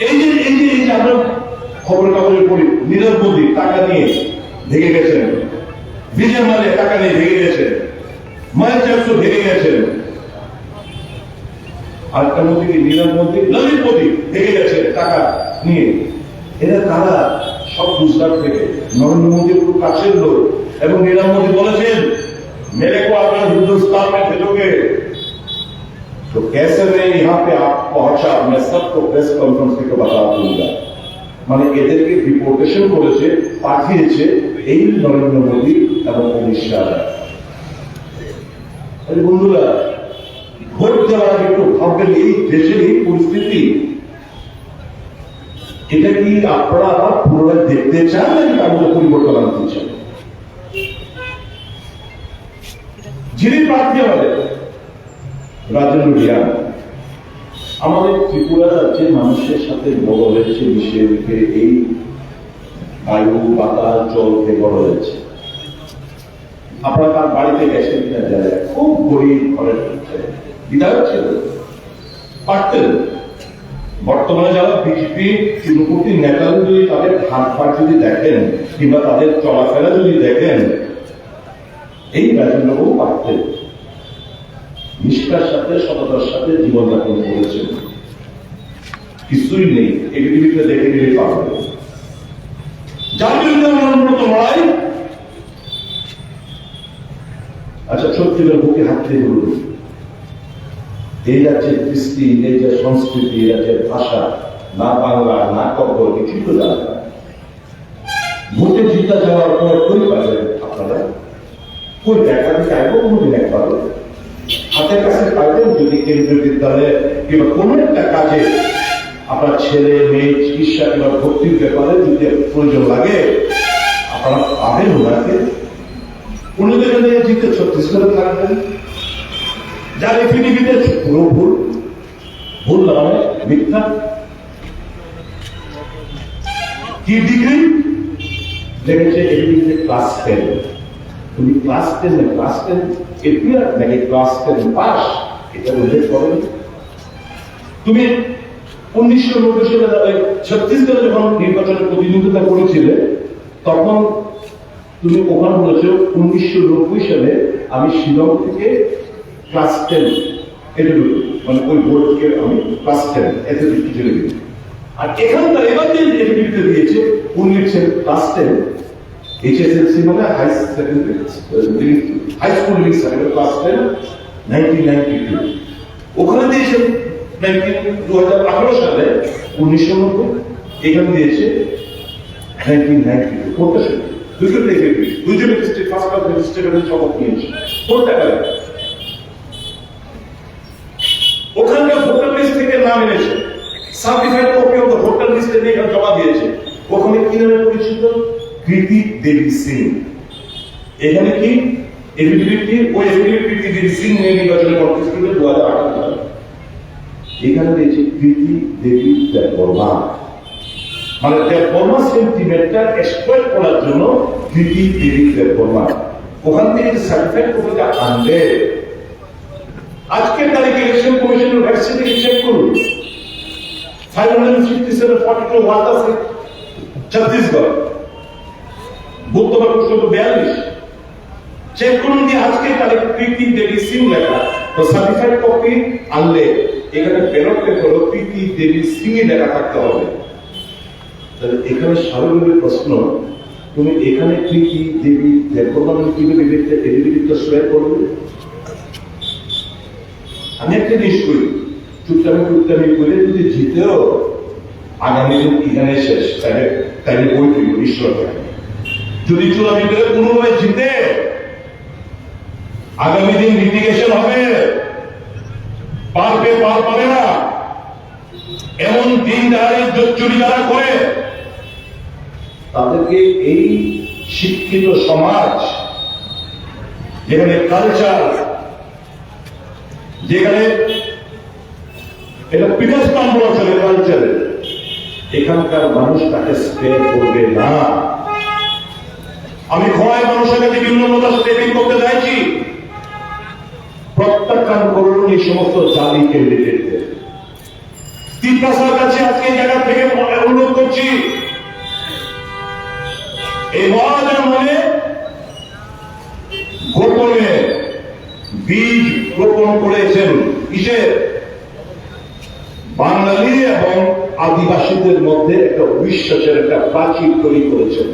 এই যে আমরা খবরের কাগজে পড়ি, নীরব মোদী টাকা নিয়ে ভেঙে গেছেন, বিজয় মালে টাকা নিয়ে ভেঙে গেছেন, মায়ের চারশো ভেঙে গেছেন। আরেকটা মোদী কি নীরব মোদী, ললিত মোদী ভেঙে গেছে টাকা নিয়ে। এরা তারা সব গুজরাট থেকে, নরেন্দ্র মোদীর খুব কাছের লোক। এবং নীরব মোদী বলেছেন, मेरे को अगर हिंदुस्तान में भेजोगे तो कैसे मैं यहाँ पे आप पहुंचा, मैं सबको प्रेस कॉन्फ्रेंस के बता दूंगा। মানে এদেরকে ডিপোর্টেশন করেছে, পাঠিয়েছে এই নরেন্দ্র মোদী এবং অমিত শাহ। বন্ধুরা, ভোট দেওয়ার আগে একটু ভাববেন, এই দেশের এই পরিস্থিতি, এটা কি আপনারা আবার পুনরায় দেখতে চান নাকি আমাদের পরিবর্তন আনতে চান? যিনি প্রার্থী আমাদের রাজেন্দ্র রিয়াং, আমাদের ত্রিপুরা রাজ্যের মানুষের সাথে বড় হয়েছে, মিশে উঠে এই বায়ু বাতাস জল থেকে বড় হয়েছে। আপনারা তার বাড়িতে গেছেন কিনা জানেন, খুব গরিব ঘরের বিধায়ক ছিল, পারতেন। বর্তমানে যারা বিজেপি তৃণমূল নেতারা যদি তাদের হাতপাট যদি দেখেন কিংবা তাদের চলাফেরা যদি দেখেন, এই রাজেন্দ্রবাবু পারতেন, নিষ্ঠার সাথে সততার সাথে জীবনযাপন করেছেন। কিছুই নেই, এটিভিতে দেখে নিলে পারবে। যার বিরুদ্ধে উন্নত লড়াই। আচ্ছা, সত্যিকার বুকে হাত দিয়ে বলুন, এই রাজ্যের কৃষ্টি, এই যে সংস্কৃতি, এই রাজ্যের ভাষা, না বাংলা না কব্বর, কিছুই তো জানা না। ভোটে জিতা যাওয়ার পর কই পাবেন আপনারা? কই দেখা দিতে আইব কোনোদিন একবার হাতের কাছে পাইবেন? যদি কেন্দ্রীয় বিদ্যালয়ে কিংবা কোনো একটা কাজে আপনার ছেলে মেয়ে চিকিৎসা কিংবা ভর্তির ব্যাপারে যদি প্রয়োজন লাগে, আপনারা পাবেন ওনাকে। কোনোদিন জিতে ছত্তিশগড়ে থাকবেন, যার পৃথিবীতে পুরো ভুল, ভুল নয়, মিথ্যা। কি ডিগ্রি লেগেছে? এডিগ্রিতে ক্লাস 10। তুমি ক্লাস 10 এপিয়ার নাকি ক্লাস 10 পাস, এটা উল্লেখ করেন। তুমি 1990 সালে ছত্তিশগড়ে যখন নির্বাচনে প্রতিদ্বন্দ্বিতা করেছিলে, তখন তুমি ওখানে বলেছো 1990 সালে আমি শিলং থেকে ক্লাস 10 এটুকু, মানে ওই বোর্ড থেকে আমি ক্লাস 10 এত কিছু চলে গেছি। আর এখানকার এবার যে এফিডেভিটে দিয়েছে, উনি লিখছেন ক্লাস 10 এইচএসএলসি মানে high secondary high school leaving certificate class 10 1992। ওখানে দিয়েছেন 2018 সালে 1990, এখানে দিয়েছে 1992। কোনটা শুধু দুজন লিখে দুজন ফার্স্ট ক্লাস রেজিস্ট্রেশনের শপথ নিয়েছে, কোনটা গেল? ওখানকার ভোটার লিস্ট থেকে নাম এনেছে, certified copy of the voter list এনে এখানে জমা দিয়েছে। ওখানে কি নামে পরিচিত? কৃতি দেবী সিং। এখানে কি এফিডেভিট কি? ওই এফিডেভিট কৃতি দেবী সিং নিয়ে নির্বাচনে কন্টেস্ট করে 2018 সালে। এখানে দিয়েছে কৃতি দেবী দেববর্মা, মানে দেববর্মা সেন্টিমেন্টটা এক্সপ্লয়েট করার জন্য কৃতি দেবী দেববর্মা। ওখান থেকে যে সার্টিফাইড কপিটা আনবে, আজকের তারিখে ইলেকশন কমিশনের ওয়েবসাইট থেকে চেক করুন, 557 ওয়ার্ড আছে ছত্তিশগড়, বুধবার 42 চেক করুন যে আজকের তারিখে কৃতি দেবী সিং লেখা, তো সার্টিফাইড কপি আনলে এখানে ব্যালটে হলো কৃতি দেবী সিং লেখা থাকতে হবে। তাহলে এখানে স্বাভাবিক প্রশ্ন, তুমি এখানে কৃতি দেবী দেববর্মা কিভাবে এফিডেভিটটা সোয়ার করবে? আমি একটা জিনিস করি, চুপচাপি করে যদি জিতেও আগামী দিন এখানে শেষ, তাইলে বই তুলব ঈশ্বর। যদি চূড়ান্ত কোনোভাবে জিতে আগামী দিন লিটিগেশন হবে, পাবে না, এমন দিন চুরি যারা করে তাদেরকে এই শিক্ষিত সমাজ, যেখানে কালচার, যেখানে এটা পিঠস্থান বলা চলে কালচারে, এখানকার মানুষ তাকে স্পেয়ার করবে না। আমি খোয়াই মানুষের কাছে বিভিন্ন স্টেপিং করতে চাইছি, প্রত্যাখ্যান করুন এই সমস্ত জালি ক্যান্ডিডেটদের। তিপ্রাসার কাছে আজকে এই জায়গা থেকে অনুরোধ করছি, এই মহারাজার মনে গোপনে বীজ রোপণ করেছেন, কিসের? বাঙালি এবং আদিবাসীদের মধ্যে একটা বিশ্বাসের একটা প্রাচীর তৈরি করেছেন।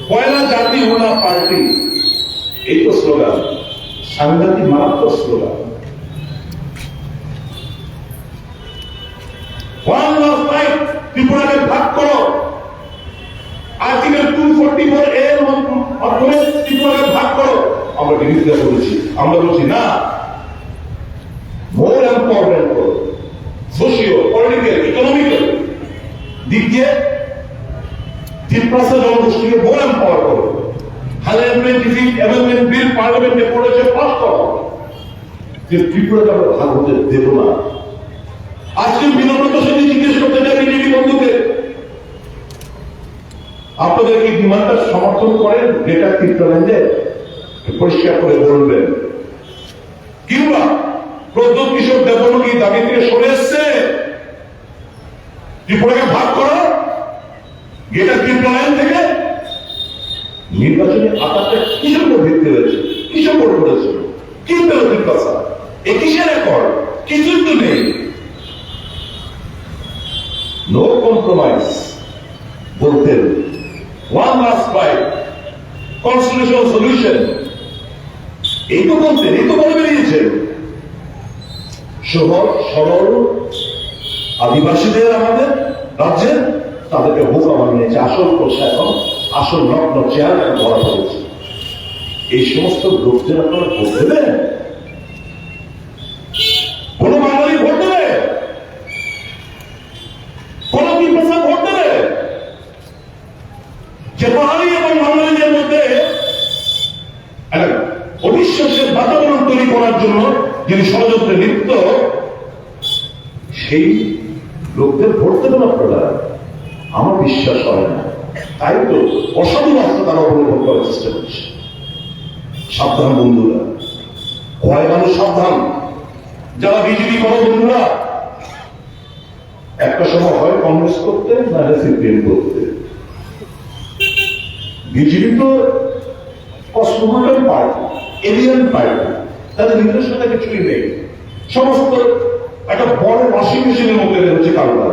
পয়লা জাতি হোনা পার্টি, এই তো স্লোগান, সাংঘাতিক মারাত্মক স্লোগান। ত্রিপুরাকে ভাগ করো, আর্টিকেল 244 এর মাধ্যমে ত্রিপুরাকে ভাগ করো। আমরা বিরোধিতা করেছি, আমরা বলছি না, মোর এম্পাওয়ারমেন্ট করো, সোশিও পলিটিক্যাল ইকোনমিক্যাল দিক দিয়ে ত্রিপুরা জনগোষ্ঠীকে মোর এম্পাওয়ার করো। 125th অ্যামেন্ডমেন্ট বিল পার্লামেন্টে পড়েছে, পাস করো, যে ত্রিপুরাকে আমরা ভাগ হতে দেব না। আজকে বিনম্রতার সাথে জিজ্ঞেস করতে চাই বিজেপি বন্ধুকে, আপনাদের এই ডিমান্ডটা সমর্থন করেন? ডেটা ত্রিপুরাল্যান্ডে পরিষ্কার করে বলবেন। কিংবা প্রদ্যোৎ কিশোর দেববর্মা কি দাবি থেকে সরে এসছে? ত্রিপুরাকে ভাগ করো, এটা ত্রিপুরাল্যান্ড থেকে নির্বাচনী আকারটা কিসের উপর ভিত্তি হয়েছে, কিসের উপর করেছে, কি পেল ত্রিপুরা? এ কিসের রেকর্ড? কিছুই তো নেই। নো কম্প্রোমাইজ বলতেন, one last fight, constitutional solution, এই তো বলতেন, এই তো বলে বেরিয়েছেন। সহজ সরল আদিবাসীদের আমাদের রাজ্যে তাদেরকে বোকা বানিয়েছে, আসল প্রশাসন, আসল নগ্ন চেয়ার ধরা পড়েছে। এই সমস্ত লোকদের আপনারা ভোট দেবেন? কোন বাঙালি ভোট দেবে? কোন ত্রিপুরা ভোট দেবে? যে পাহাড়ি এবং বাঙালিদের মধ্যে অবিশ্বাসের বাতাবরণ তৈরি করার জন্য যিনি ষড়যন্ত্রে লিপ্ত, সেই লোকদের ভোট দেবেন আপনারা? আমার বিশ্বাস হয় না। তাই তো অসাধু রাস্তা তারা অবলম্বন করার চেষ্টা করছে। সাবধান বন্ধুরা, ভয় মানুষ সাবধান। যারা বিজেপি করো বন্ধুরা, একটা সময় হয় কংগ্রেস করতে, না সিপিএম করতে। বিজেপি তো কসমোপলিটন পার্টি, এলিয়ান পার্টি, তাদের নিজস্বতা কিছুই নেই। সমস্ত একটা বড় ওয়াশিং মেশিনের মধ্যে হচ্ছে কারবার।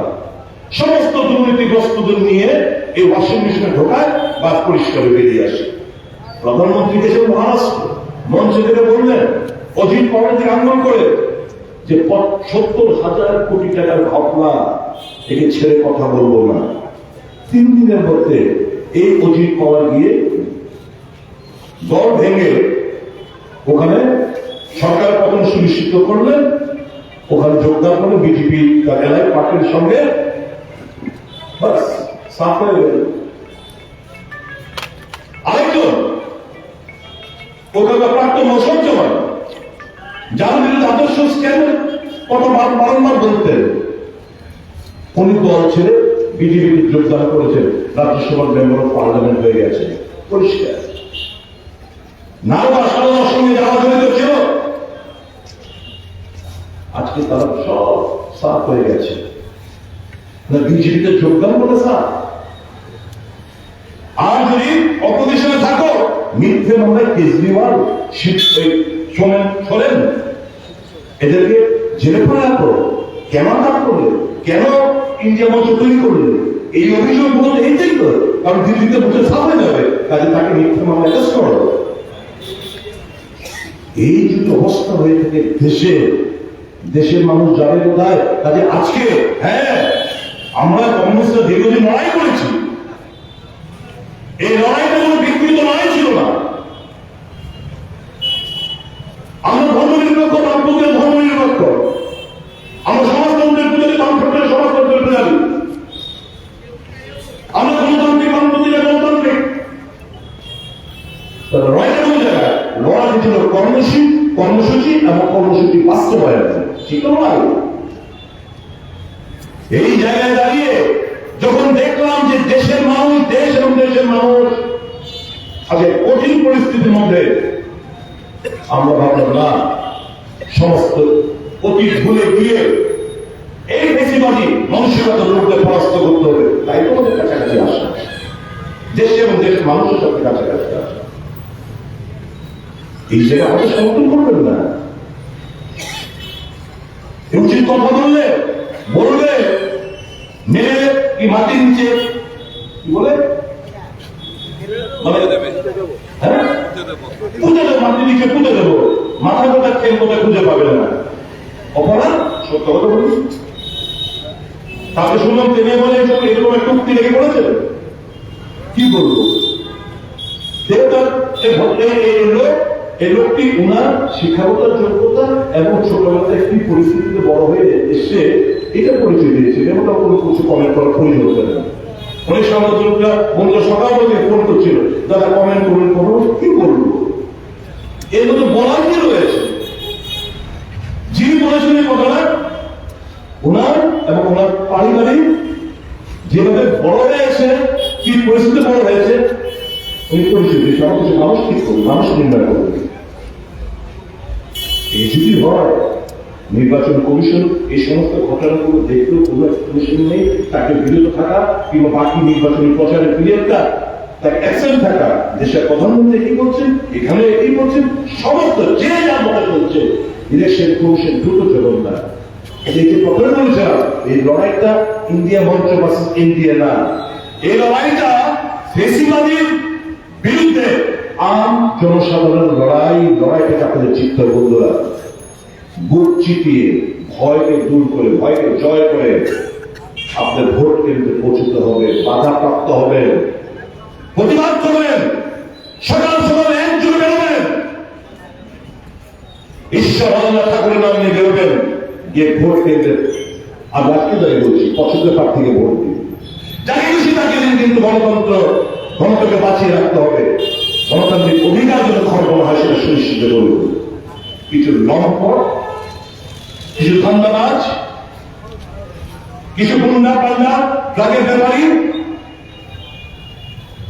সমস্ত দুর্নীতিগ্রস্তদের নিয়ে এই ওয়াশিং মেশিনে ঢোকায়, বা পরিষ্কার বেরিয়ে আসে। প্রধানমন্ত্রী গেছেন মহারাষ্ট্র, মঞ্চে থেকে বললেন, অজিত পাওয়ার থেকে আন্দোলন করে যে 70,000 কোটি টাকার ঘটনা, একে ছেড়ে কথা বলবো না। 3 দিনের মধ্যে এই অজিত পাওয়ার গিয়ে দল ভেঙে ওখানে সরকার পতন সুনিশ্চিত করলেন, ওখানে যোগদান করে বিজেপি কার্যালয় পার্টির সঙ্গে বাস সাফ হয়ে গেল। আরেকজন ওখানকার প্রাক্তন অসহ্যমান, যার বিরুদ্ধে আদর্শ স্ক্যান কত বারংবার বলতেন, উনি দল ছেড়ে বিজেপিতে যোগদান করেছেন, রাজ্যসভার মেম্বার অফ পার্লামেন্ট হয়ে গেছে। পরিষ্কার নারদা সারদার সঙ্গে যারা জড়িত ছিল আজকে তারা সব সাফ হয়ে গেছে। বিজেপিতে যোগদান করে সাফ। আর যদি অপোজিশনে থাকো, মিথ্যে মামলায় কেজরিওয়াল শোনেন এদেরকে জেলে করে রাখো, কেন আটক করলে, কেন ইন্ডিয়া মঞ্চ তৈরি করলে, এই অভিযোগ বলতে এইটাই তো, কারণ দিল্লিতে বসে সাফ হয়ে যাবে, কাজে তাকে মিথ্যে মামলা অ্যারেস্ট করো। এই যদি অবস্থা হয়ে থাকে দেশের মানুষ যাবে কোথায়? কাজে আজকে হ্যাঁ, আমরা কমিউনিস্টরা দীর্ঘদিন লড়াই করেছি, এই লড়াইটা কোনো ব্যক্তিগত লড়াই ছিল না। আমরা ধর্মনিরপেক্ষ, রাজনৈতিক ধর্মনিরপেক্ষ, আমরা সমাজতন্ত্রের পূজারী, কনফেডারেল সমাজতন্ত্রের পূজারী, আমরা গণতান্ত্রিক, গণতান্ত্রিক লড়াইটা কোন জায়গায়? লড়াই ছিল কর্মসূচি এবং কর্মসূচি বাস্তবায়ন, ঠিক নয়? এই জায়গায় দাঁড়িয়ে যখন দেখলাম যে দেশের মানুষ, দেশ এবং দেশের মানুষ আজকে কঠিন পরিস্থিতির মধ্যে, আমরা ভাবলাম না, সমস্ত অতীত ভুলে গিয়ে এই বেশিবাদী মানসিকতার লোকদের পরাস্ত করতে হবে। তাই তোমাদের কাছাকাছি আসা, দেশ এবং দেশের মানুষের সাথে কাছাকাছি আসা। এই জায়গায় আমাদের সমর্থন করবেন না। উচিত কথা বললে মেরে কি মাটির নিচে কি বলে পুঁতে দেবো, মাটির নিচে পুঁতে দেবো, মাথা কথা খেয়ে কোথায় খুঁজে পাবে না। অপরাধ সত্য কথা বলি। তাকে শুনলাম তিনি বলে এরকম একটা উক্তি লেগে পড়েছে, কি বলবো? এই লোকটি ওনার শিক্ষাগত যোগ্যতা এবং ছোটবেলাতে একটি পরিস্থিতিতে বড় হয়ে এসে এটা পরিচয় দিয়েছে, যেমন কোনো কিছু কমেন্ট করার প্রয়োজন হতে না। অনেক সাংবাদিকরা বন্ধু সকাল থেকে ফোন করছিল, যারা কমেন্ট করবো, কি বলবো? এর মধ্যে বলার কি রয়েছে? যিনি বলেছেন এই কথাটা, ওনার এবং ওনার পারিবারিক যেভাবে বড় হয়েছে, কি পরিস্থিতি বড় হয়েছে, ওই পরিস্থিতি সবকিছু মানুষ ঠিক করবে, মানুষ নির্ণয় করবে। এই যদি হয়, নির্বাচন কমিশন এই সমস্ত ঘটনাগুলো দেখলেও কোনো কমিশন নেই, তাকে বিরত থাকা কিংবা বাকি নির্বাচনী প্রচারের পিরিয়ডটা তাকে অ্যাবসেন্ট থাকা। দেশের প্রধানমন্ত্রী কি করছেন, এখানে কি করছেন, সমস্ত যে যা মনে করছে, ইলেকশন কমিশন দ্রুত চলন না। এই যে প্রথমে বলেছিলাম, এই লড়াইটা ইন্ডিয়া মঞ্চ ভার্সেস ইন্ডিয়া না, এই লড়াইটা ফেসিবাদীর বিরুদ্ধে আম জনসাধারণের লড়াইটাকে আপনাদের চিত্ত বন্ধুরা বুক চিপিয়ে, ভয়কে দূর করে, ভয়কে জয় করে আপনার ভোট কেন্দ্রে পৌঁছতে হবে, বাধাপ্রাপ্ত হবেন, প্রতিবাদ করবেন, সকাল সকাল এক জুড়ে বেরোবেন, ঈশ্বর আল্লাহ ঠাকুরের নাম নিয়ে বেরোবেন, গিয়ে ভোট কেন্দ্রে আর রাখতে যাই বলছি, পছন্দের প্রার্থীকে ভোট দিন, যাকে খুশি তাকে দিন, কিন্তু গণতন্ত্রকে বাঁচিয়ে রাখতে হবে। গণতান্ত্রিক অধিকার যেন খর্ব হয় সেটা সুনিশ্চিত করবে। কিছু লম্পট, কিছু ধান্দাবাজ, কিছু গুন্ডা পাল্লা, ড্রাগের ব্যাপারী,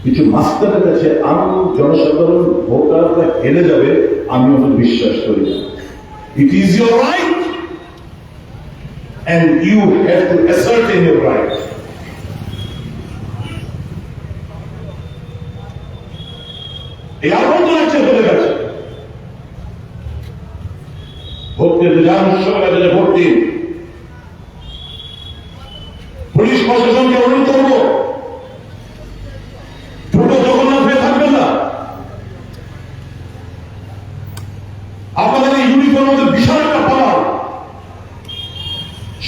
কিছু মাস্টারের কাছে আম জনসাধারণ ভোটাররা হেরে যাবে, আমি ওটা বিশ্বাস করি না। It is your right and you have to assert in your right. এই আনন্দ লাগছে চলে গেছে, ভোট দিতে যান, সবাই ভোট দিন। পুলিশ প্রশাসনকে অনুরোধ করবো, ছোট জগন্নাথ হয়ে থাকবেন না। আপনাদের এই ইউনিফর্মের বিশাল একটা পাওয়ার,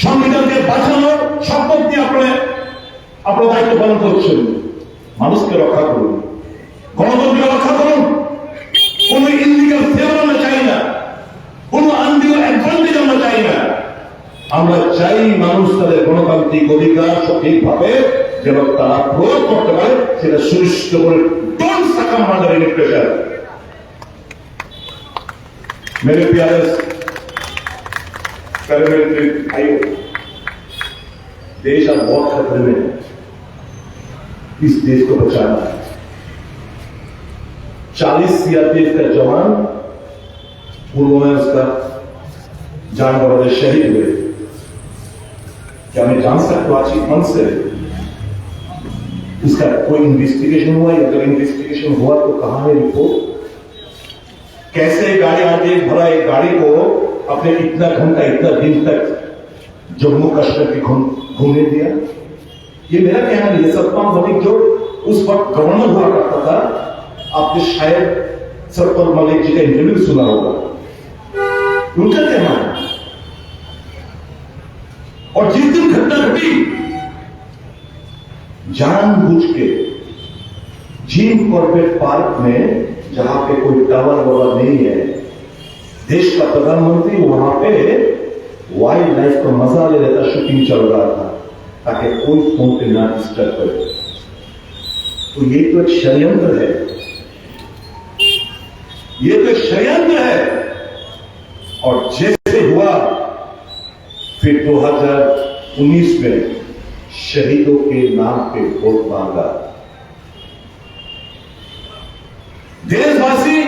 সংবিধানকে বাঁচানোর শপথ দিয়ে আপনার দায়িত্ব পালন করছেন। মানুষকে রক্ষা করুন, গণতন্ত্রকে রক্ষা করুন। কোন ইলিগাল ফেভার আমরা চাই না, আমরা চাই মানুষ তাদের গণতান্ত্রিক অধিকার সঠিকভাবে যেন তারা প্রয়োগ করতে পারে সেটা সুনিশ্চিত করে। Don't succumb under any pressure. मेरे प्यारे पैरामिलिट्री भाइयों, देश अब बहुत खतरे में है। इस देश को बचाना है। 40 सीआरपीएफ का जवान पुलवामा में उसका जान बहादुर शहीद हुए। क्या मैं जान सकता हूं आज मन से इसका कोई इन्वेस्टिगेशन हुआ? अगर इन्वेस्टिगेशन हुआ तो कहां है रिपोर्ट? कैसे गाड़ी आगे भरा एक गाड़ी को अपने इतना घंटा इतना दिन तक जम्मू कश्मीर की घूमने दिया? ये मेरा कहना नहीं है। सतपाल मलिक जो उस वक्त गवर्नर हुआ करता था, आपने शायद सतपाल मलिक जी का इंटरव्यू सुना होगा, उनका कहना है। और जिस दिन घटना घटी जानबूझ के जिम कॉर्बेट पार्क में, जहां पे कोई टावर वावर नहीं है, देश का प्रधानमंत्री वहां पे वाइल्ड लाइफ का मजा ले रहा था, शूटिंग चल रहा था ताकि कोई फोन पे ना डिस्टर्ब करे। तो ये तो एक षड्यंत्र है, ये तो एक षड्यंत्र है। और जैसे हुआ फिर 2019 में शहीदों के नाम पे वोट मांगा। देशवासी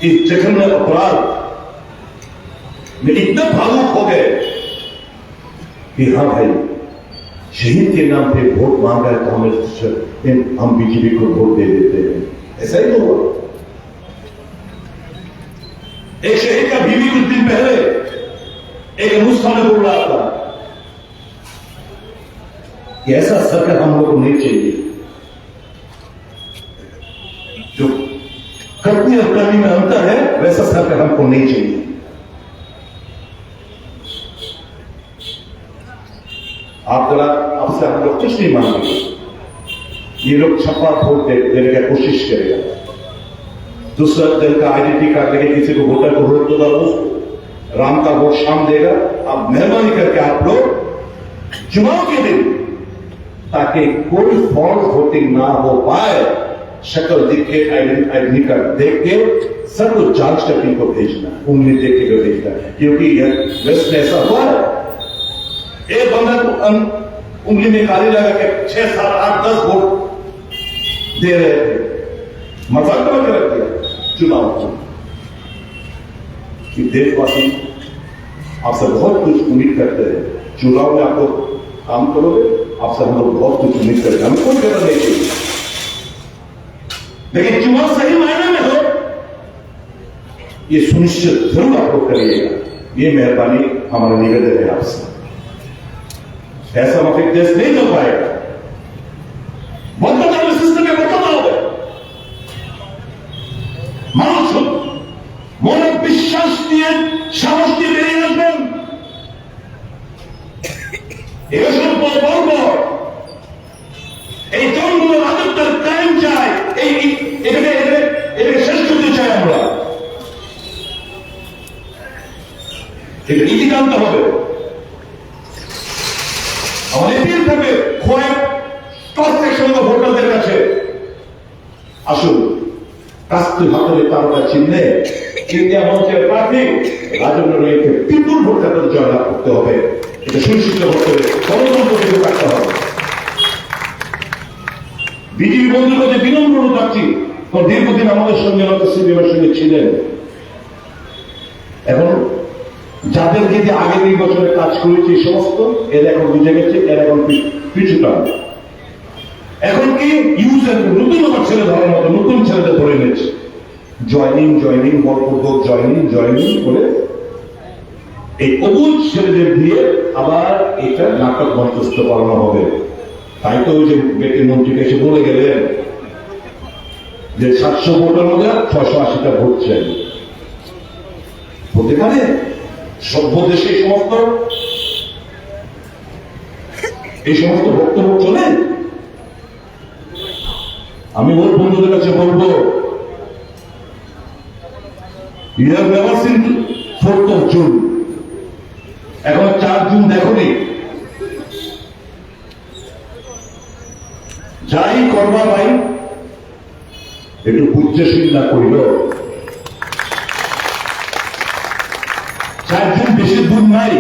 इस जघन्य अपराध में इतना भावुक हो गए कि हाँ भाई, शहीद के नाम पे वोट मांगा है तो हम बीजेपी को वोट दे देते हैं। ऐसा ही तो हुआ। एक शहीद का बीवी कुछ दिन पहले एक नुस्खा में बोल रहा था कि ऐसा सरकार हम लोग को नहीं चाहिए जो करनी और करनी में अंतर है, वैसा सरकार हमको नहीं चाहिए। आप जरा, आपसे हम लोग कुछ नहीं मांगेंगे। ये लोग छप्पा वोट देने की कोशिश करेगा। दूसरा दल का आइडेंटिटी कार्ड लेके किसी को वोटर को वोट देगा, राम का वोट शाम देगा। आप मेहरबानी करके आप लोग चुनाव के दिन, ताकि कोई फॉल्स वोटिंग ना हो पाए, शक्ल देख के आइडेंटिटी कार्ड देख के सब कुछ जांच करके इनको भेजना, उंगली देख के भेजना। क्योंकि वेस्ट में ऐसा हुआ है, एक बंदा को उंगली में काली लगा के 6, 7, 8, 10 वोट दे रहे थे। मजाक तो रख दिया चुनाव को। कि देशवासी आपसे बहुत कुछ उम्मीद करते हैं। चुनाव में आपको काम करोगे, आपसे हम लोग बहुत कुछ उम्मीद करते हैं। हमें कोई गलत नहीं चाहिए, लेकिन चुनाव सही मायने में हो ये सुनिश्चित जरूर आप लोग करिएगा। ये मेहरबानी हमारा निवेदन है आपसे। ऐसा माफिक देश नहीं चल पाएगा। মতবাদের সিস্টেমে বদলাতে হবে। মানুষ মনে বিশ্বাস দিয়ে সাহস দিয়ে বেরিয়ে আসবেন। এসব বলব এই জনগুলো রাজত্বের কায়েম চায়, এটাকে শেষ করতে চাই আমরা। এটা নীতি আনতে হবে। আমাদের এপিল থাকবে কয়েক প্রত্যেকসঙ্গে ভোটারদের কাছে, আসুন কাস্তে ভাতরে তারকা চিহ্নে ইন্ডিয়া মঞ্চের প্রার্থী রাজেন্দ্র রয়েকে বিপুল ভোটে জয়লাভ করতে হবে। এটা সুনিশ্চিত করতে হবে, গণতন্ত্র রাখতে হবে। বিজেপি বন্ধুর কাছে বিনম্র থাকছি, দীর্ঘদিন আমাদের সঙ্গে সিপিএমের সঙ্গে ছিলেন। এখন যাদেরকে যে আগের নির্বাচনে কাজ করেছে সমস্ত এরা এখন বুঝে গেছে, এরা এখন পিছুটা। এখন কি ইউজের নতুন আমার ছেলে ধরার মতো নতুন ছেলেদের ধরে নিয়েছে। জয়নিং বলপূর্বক জয়নিং করে এই অবুজ ছেলেদের দিয়ে আবার এটা নাটক মঞ্চস্থ করানো হবে। তাই তো ওই যে ব্যক্তি মন্ত্রীকে এসে বলে গেলেন যে 700 ভোটের মধ্যে 680টা ভোট চাই। হতে পারে সভ্য দেশে এই সমস্ত বক্তব্য চলে। আমি ওর বন্ধুদের কাছে বলবো, you have never seen 4th of June.
এখন 4 জুন দেখনি, যাই করবা ভাই একটু বুঝেশীল না করিল। 4 জুন বেশি দূর নাই।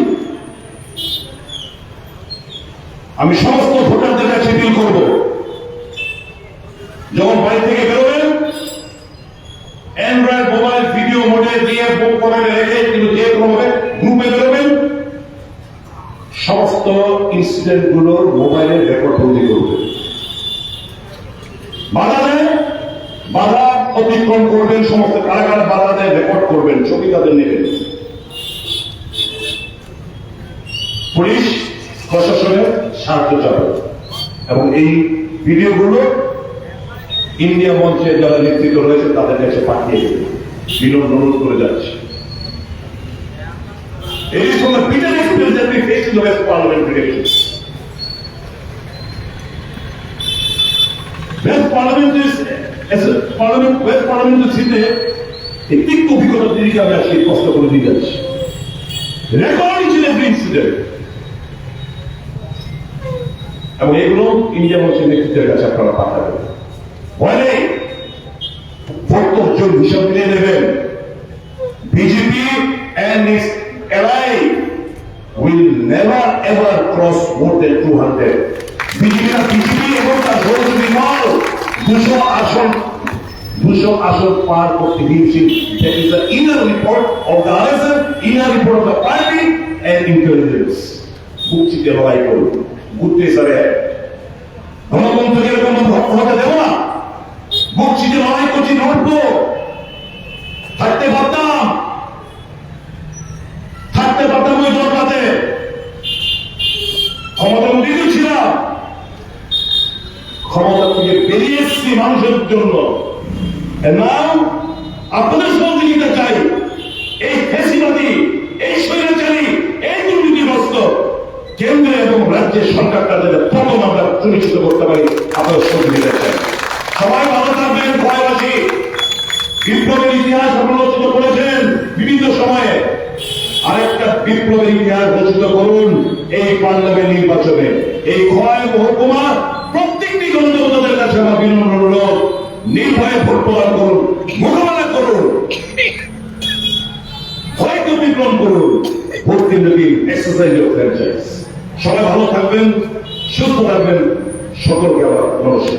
আমি সমস্ত ভোটারদের কাছে অ্যাপিল করব, যখন বাড়ি থেকে বেরোবেন অ্যান্ড্রয়েড মোবাইল ভিডিও মোডে দিয়ে বুক করে রেখে কিন্তু যে কোনোভাবে গ্রুপে বেরোবেন, সমস্ত ইনসিডেন্ট গুলোর মোবাইলে রেকর্ড বন্দি করবেন। বাধা দেয়, বাধা অতিক্রম করবেন, সমস্ত কারা কারা বাধা দেয় রেকর্ড করবেন, ছবি তাদের নেবেন। পুলিশ প্রশাসনের সাহায্য চালাবে এবং এই ভিডিওগুলো ইন্ডিয়া মঞ্চে যারা নেতৃত্ব রয়েছে তাদের কাছে পাঠিয়ে দেবে। বিনম্র অনুরোধ করে যাচ্ছে। It is from the bitter experience that we face in the West Parliamentary elections. West Parliament সিটে এই তিক্ত অভিজ্ঞতার দিকে আমি আজকে কষ্ট করে দিয়ে যাচ্ছি। Record is in every incident এবং এগুলো ইন্ডিয়া মঞ্চের নেতৃত্বের কাছে আপনারা পাঠাবেন। বলে প্রত্যেকজন হিসাব নিয়ে নেবেন। BJP and its ally will never ever cross more than 200. BJP এবং তার সহযোগী দল 200 আসন পার করতে দিয়েছে। That is the inner report of the RSS, inner report of the party and intelligence. বুকচিতে লড়াই করুন, ঘুরতে সারে গণতন্ত্রকে এরকম ধ্বংস হতে দেব না। বুকচিতে লড়াই করছি, লড়বো। থাকতে পারতাম ওই দলটাতে, ক্ষমতা উঠিয়ে ছিলাম, ক্ষমতা থেকে বেরিয়ে এসছি মানুষের জন্য। নাও আপনাদের সহযোগিতা চাই। এই ফ্যাসিবাদী, এই স্বৈরাচারী, এই দুর্নীতিগ্রস্ত কেন্দ্রে এবং রাজ্যের সরকারটা যাতে প্রথম আমরা সুনিশ্চিত করতে পারি, আপনাদের সহযোগিতা চাই। সবাই ভালো থাকবেন। ভয়বাসী বিপ্লবের ইতিহাস আলোচিত করেছেন বিভিন্ন সময়ে। আরেকটা বিপ্লবের ইতিহাস রচিত করুন এই পার্লামেন্ট নির্বাচনে। এই ক্ষয় মহকুমা প্রত্যেকটি গণদেবতাদের কাছে আমার বিনম্র অনুরোধ, নির্ভয়ে ভোট প্রদান করুন, মোকাবেলা করুন, ভয়কে অতিক্রম করুন। ভোট কেন্দ্রটি এক্সারসাইজ অফ ফ্র্যাঞ্চাইজ। সবাই ভালো থাকবেন, সুস্থ থাকবেন। সকলকে আবার নমস্কার।